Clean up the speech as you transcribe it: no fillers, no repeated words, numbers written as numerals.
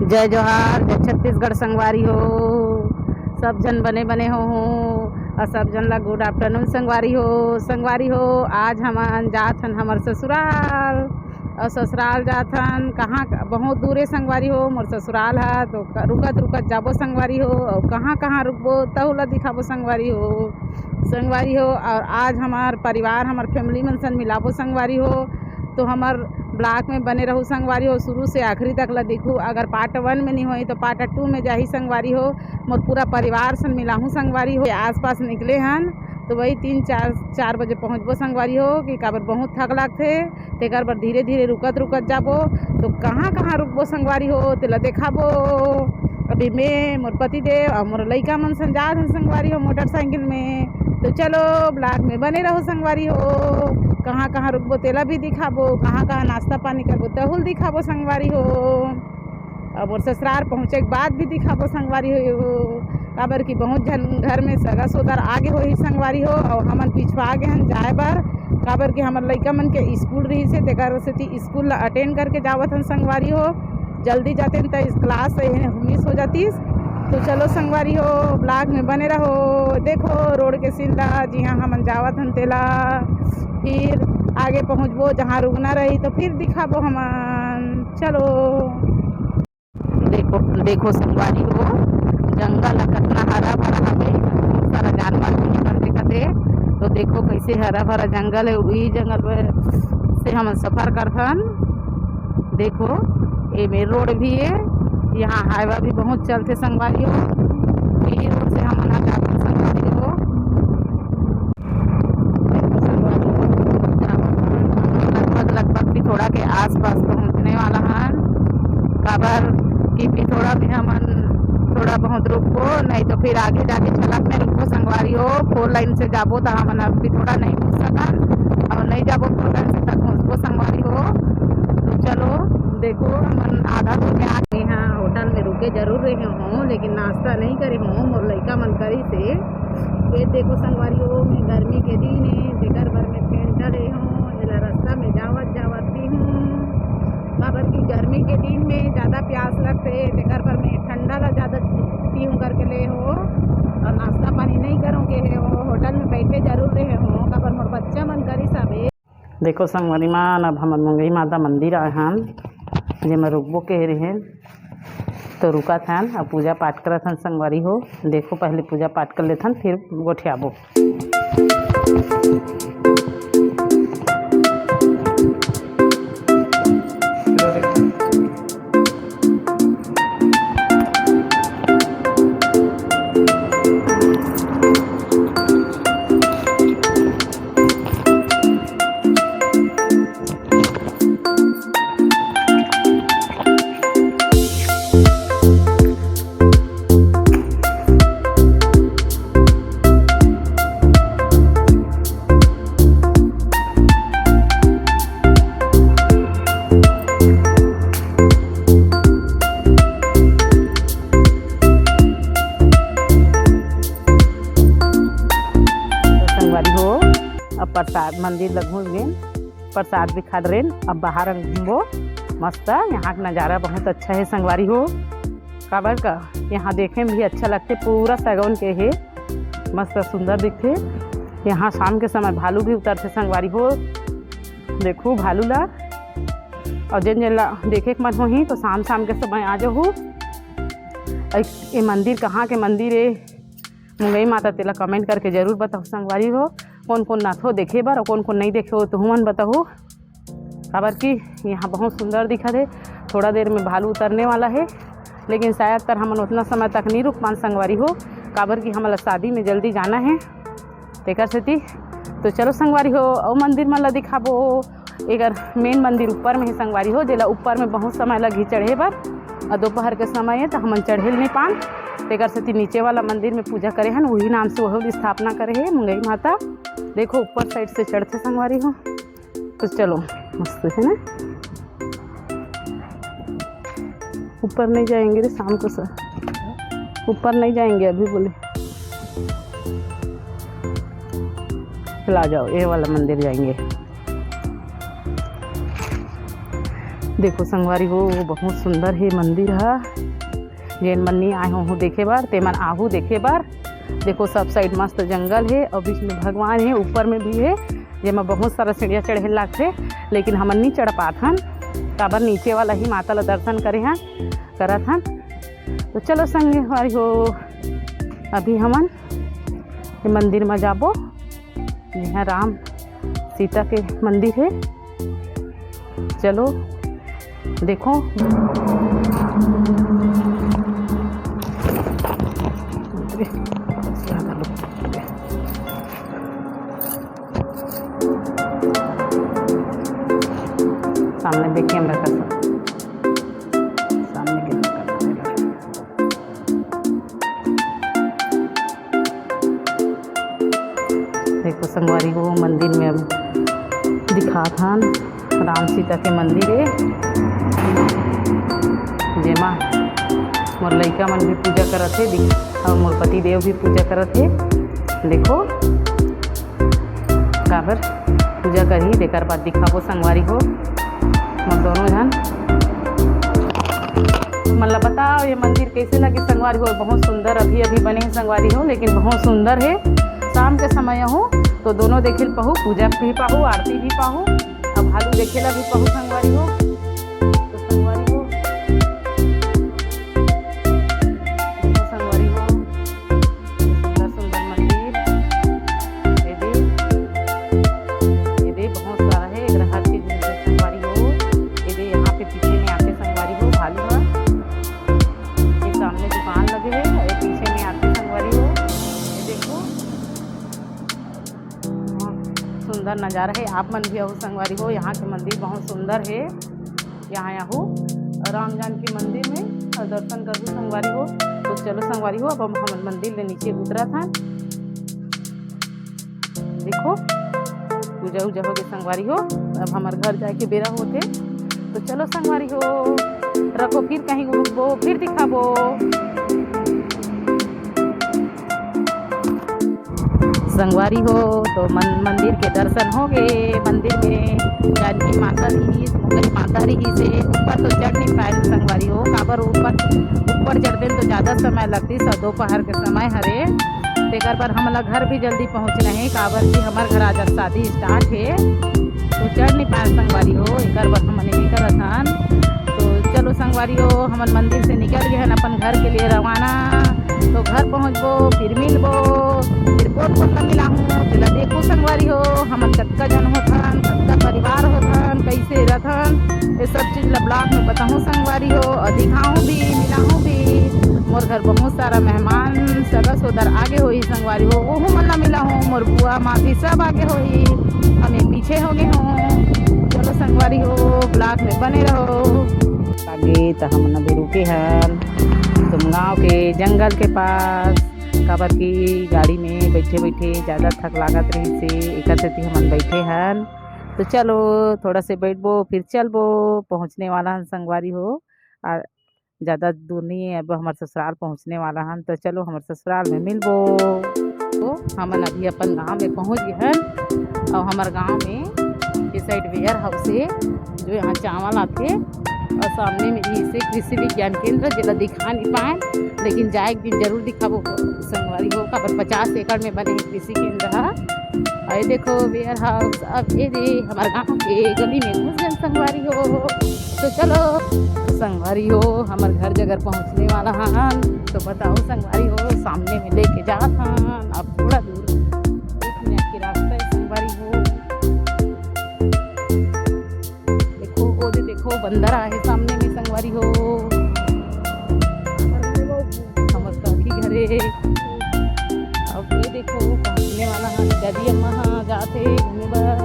जय जोहार, जय छत्तीसगढ़ संगवारी हो। सब जन बने बने हो और सब जन ला गुड आफ्टरनून संगवारी हो। आज हम जाथन हमर ससुराल और ससुराल जाथन कहाँ बहुत दूरे संगवारी हो। मोर ससुराल है तो रुकत रुकत जाबो संगवारी हो और कहाँ कहाँ रुकबो तहु ला दिखाबो संगवारी हो। और आज हमार परिवार हमार फैमिली मन सन मिलाबो संगवारी हो। तो हमार ब्लॉग में बने रहूँ संगवारी हो, शुरू से आखिरी तक ला दिखूँ। अगर पार्ट 1 में नहीं होई तो पार्ट 2 में जाही संगवारी हो। मोर पूरा परिवार सन मिलाहूँ संगवारी हो। आसपास निकले हन तो वही 3-4 बजे पहुँचबो संगवारी हो कि काबर बहुत थक लागथे तेकर बर धीरे धीरे रुकत जाबो। तो कहाँ कहाँ रुकबो संगवारी हो तेला देखाबो। अभी मैं मोर पति देव और मोर लइका मन सन जात हन संगवारी हो मोटरसाइकिल में। तो चलो ब्लॉग में बने रहो संगवारी हो। कहाँ कहाँ रुकबो तेला भी दिखाबो, कहाँ कहाँ नाश्ता पानी करबो तहुल दिखाबो संगवारी हो। और मोर ससुराल पहुँचे के बाद भी दिखाबो संगवारी हो। काबर की बहुत जन घर में सगा सोदर आगे हो ही संगवारी हो और हमन पिछवा आगे हन जाए बर। काबर की हमर लइका मन के स्कूल रही से तेकर सेती स्कूल ला अटेंड करके जावत हन संगवारी हो। जल्दी जाते तो इस क्लास से मिस हो जातीस। तो चलो संगवारी हो ब्लॉग में बने रहो। देखो रोड के सीधा जहाँ हमन जावत हन तेला फिर आगे पहुँचबो जहाँ रुकना रही तो फिर दिखाबो हमन। चलो देखो संगवारी हो जंगल कितना हरा भरा हवे, बहुत सारा जानवर भी निकल दिखते। तो देखो कैसे हरा भरा जंगल है, वही जंगल से हम सफ़र करथन। देखो ये मेन रोड भी है, यहाँ हाईवा भी बहुत चलते संगवारी हो। यही रोड से हम जाते संगवारी हो। लगभग पिथौरा के आसपास पहुँचने वाला हन। काबर कि पिथौरा भी हमन थोड़ा बहुत रुकबो, नहीं तो फिर आगे जाके छलक में रुकबो संगवारी हो। 4 लाइन से जाबो तो हमन अब पिथौरा नहीं पहुँच सकन और नहीं जाबो 4 लाइन से तक पहुँचबो संगवारी हो। तो चलो देखो हमन आधा दूर में आके यहाँ होटल में रुके जरूर रहे हों लेकिन नाश्ता नहीं करे हों। मोर लइका मन करी से ये देखो संगवारी हो मैं गर्मी के दिन है तेकर बर में फेंट रहे हों। एला रास्ता में जावत भी हूँ। काबर की गर्मी के दिन में ज़्यादा प्यास लगते तेकर पर मैं ठंडा ला ज़्यादा पीऊँ करके ले हो और नाश्ता पानी नहीं करूँगे हो। होटल में बैठे जरूर रहे हो काबर मोर बच्चा मन करी सबे। देखो संगवारी मान अब हमर मंगई माता मंदिर आए हन जेमा रुकबो के रहे तो रुकत हन और पूजा पाठ करत हन संगवारी हो। देखो पहले पूजा पाठ कर लेथन फिर गोठियाबो। अब प्रसाद मंदिर लगूँ गए, प्रसाद भी खा रहे। अब बाहर घूमबो मस्त। यहाँ का नज़ारा बहुत अच्छा है संगवारी हो। काबर का यहाँ देखे में भी अच्छा लगते, पूरा सगौन के है मस्त सुंदर दिखते। यहाँ शाम के समय भालू भी उतरते संगवारी हो। देखो भालू ला और जिन ला देखे के मन हो ही तो शाम के समय आ जाओ। ये मंदिर कहाँ के मंदिर है मंगई माता तेला कमेंट करके जरूर बताओ संगवारी हो। कौन कौन नाथो देखे बार और कौन कौन नहीं देखे हो तो हमन बताओ। काबर कि यहाँ बहुत सुंदर दिखा है। थोड़ा देर में भालू उतरने वाला है लेकिन शायद तर हमन उतना समय तक नहीं रुक पान संगवारी हो। काबर कि हमारा शादी में जल्दी जाना है तेकर सेती। तो चलो संगवारी हो और मंदिर मन ला दिखाबो। एकर मेन मंदिर ऊपर में है संगवारी हो, जेला ऊपर में बहुत समय लगी चढ़े बर और दोपहर के समय है तो हमन चढ़ेल नहीं पान तेकर सेती नीचे वाला मंदिर में पूजा करे हन, वही नाम से वही स्थापना करे है मंगई माता। देखो ऊपर साइड से चढ़ते संगवारी हो। तो चलो मस्त है ना। ऊपर नहीं जाएंगे रे शाम को सर, ऊपर नहीं जाएंगे अभी बोले। चला जाओ ये वाला मंदिर जाएंगे। देखो संगवारी हो बहुत सुंदर है मंदिर है। जेन मन नहीं आए हो देखे बार ते मन आहू देखे बार। देखो सब साइड मस्त जंगल है और बीच में भगवान है, ऊपर में भी है जेमा बहुत सारा सीढ़िया चढ़े लागथे, लेकिन हमन नहीं चढ़ पात हन काबर नीचे वाला ही माता ला दर्शन करे हैं करत हन। तो चलो संगवारी हो अभी हमन मंदिर में जाबो। यहाँ राम सीता के मंदिर है, चलो देखो। सामने देखिए हम रखा सामने के देखो संगवारी हो मंदिर में अब दिखा था राम सीता के मंदिर है, जेमा मोर लइका मन भी पूजा करत है और मोर पति देव भी पूजा करत है। देखो काबर पूजा करही देकर बाद दिखाबो संगवारी हो मोर दोनों जन। मतलब बताओ ये मंदिर कैसे लगे संगवारी हो। बहुत सुंदर अभी अभी बने हैं संगवारी हो, लेकिन बहुत सुंदर है। शाम के समय हो तो दोनों देखे पाहू, पूजा भी पाहू, आरती भी पाहू, अब भालू देखेला भी पाहू संगवारी हो। तो संगवारी हो संगवारी हो सुंदर सुंदर मंदिर ये बहुत सारा है। एक हर चीज मिलती संगवारी हो। ये यहाँ पे पीछे में आके संगवारी हो भालू है, ये सामने दुकान लगे है, ये पीछे में आके संगवारी हो। ये देखो सुंदर नज़ारा है। आप मन भी आओ संगवारी हो, यहाँ के मंदिर बहुत सुंदर है। यहाँ आओ राम जानकी मंदिर में और दर्शन करूँ संगवारी हो। तो चलो संगवारी हो अब हम मंदिर ले नीचे उतरा था। देखो पूजा उजा हो गई संगवारी हो, अब हमारे घर जाए के बेरा होते। तो चलो संगवारी हो रखो, फिर कहीं घूमबो, फिर दिखाबो। संगवारी हो तो मंदिर के दर्शन हो गए। मंदिर में जानकी माता रही, मंगल माता रही से ऊपर तो चढ़ नहीं पाए संगवारी हो, काबर ऊपर चढ़ते तो ज़्यादा समय लगती, दोपहर के समय हरे। तेकर पर हमला घर भी जल्दी पहुँचना है, काबर की हमारे घर आज शादी स्टार्ट है तो चढ़ नहीं पाए संगवारी हो। एक बार हमने नहीं करत हन। तो चलो संगवारी हो हमन मंदिर से निकल गए हैं अपन घर के लिए रवाना। तो घर पहुँचबो, फिर मिलबो, फिर कौन कौन ला मिला हूँ तेला देखो संगवारी हो। हमन कतका जन होथन, कतका परिवार होथन, कैसे रहथन, ये सब चीज़ ला ब्लॉग में बताऊँ संगवारी हो और दिखाऊँ भी मिलाऊँ भी। मोर घर बहुत सारा मेहमान सगा सोदर आगे होई संगवारी हो, वो मन ला मिला हूँ। मोर बुआ मासी सब आगे होई, हमें पीछे हो गए हूँ। चलो संगवारी हो ब्लॉग में बने रहो। आगे तो हम अभी रुके हैं तुम गाँव के जंगल के पास, काबर की गाड़ी में बैठे बैठे ज़्यादा थक लागत रही से एक सेती हमन बैठे हैं। तो चलो थोड़ा से बैठबो फिर चलबो, पहुँचने वाला हन संगवारी हो। ज़्यादा दूर नहीं है, अब हमारे ससुराल पहुँचने वाला हन। तो चलो हमारे ससुराल में मिलबो। तो हमन अभी अपन गांव में पहुँच गए हैं और हमारे गांव में इस साइड वेयर हाउस है जो यहाँ चावल आते, और सामने में इसे कृषि विज्ञान केंद्र जिला दिखा नहीं पाए, लेकिन जाए एक दिन जरूर दिखाबो संगवारी हो। का 50 एकड़ में बने कृषि केंद्र है। और देखो वेयर हाउस अब ये हमारे गाँव के गली में घुस गए संगवारी हो। तो चलो संगवारी हो हमारे घर जगह पहुँचने वाला हन। तो बताओ संगवारी हो सामने में लेके जात हन, अब थोड़ा दूर 1 मिनट की रास्ता है संगवारी हो। देखो वो देखो बंदर आए सामने में संगवारी हो, हमारे काकी घरे। अब ये देखो पहुँचने वाला हन, दादी अम्मा हाँ जाते घूमे बर।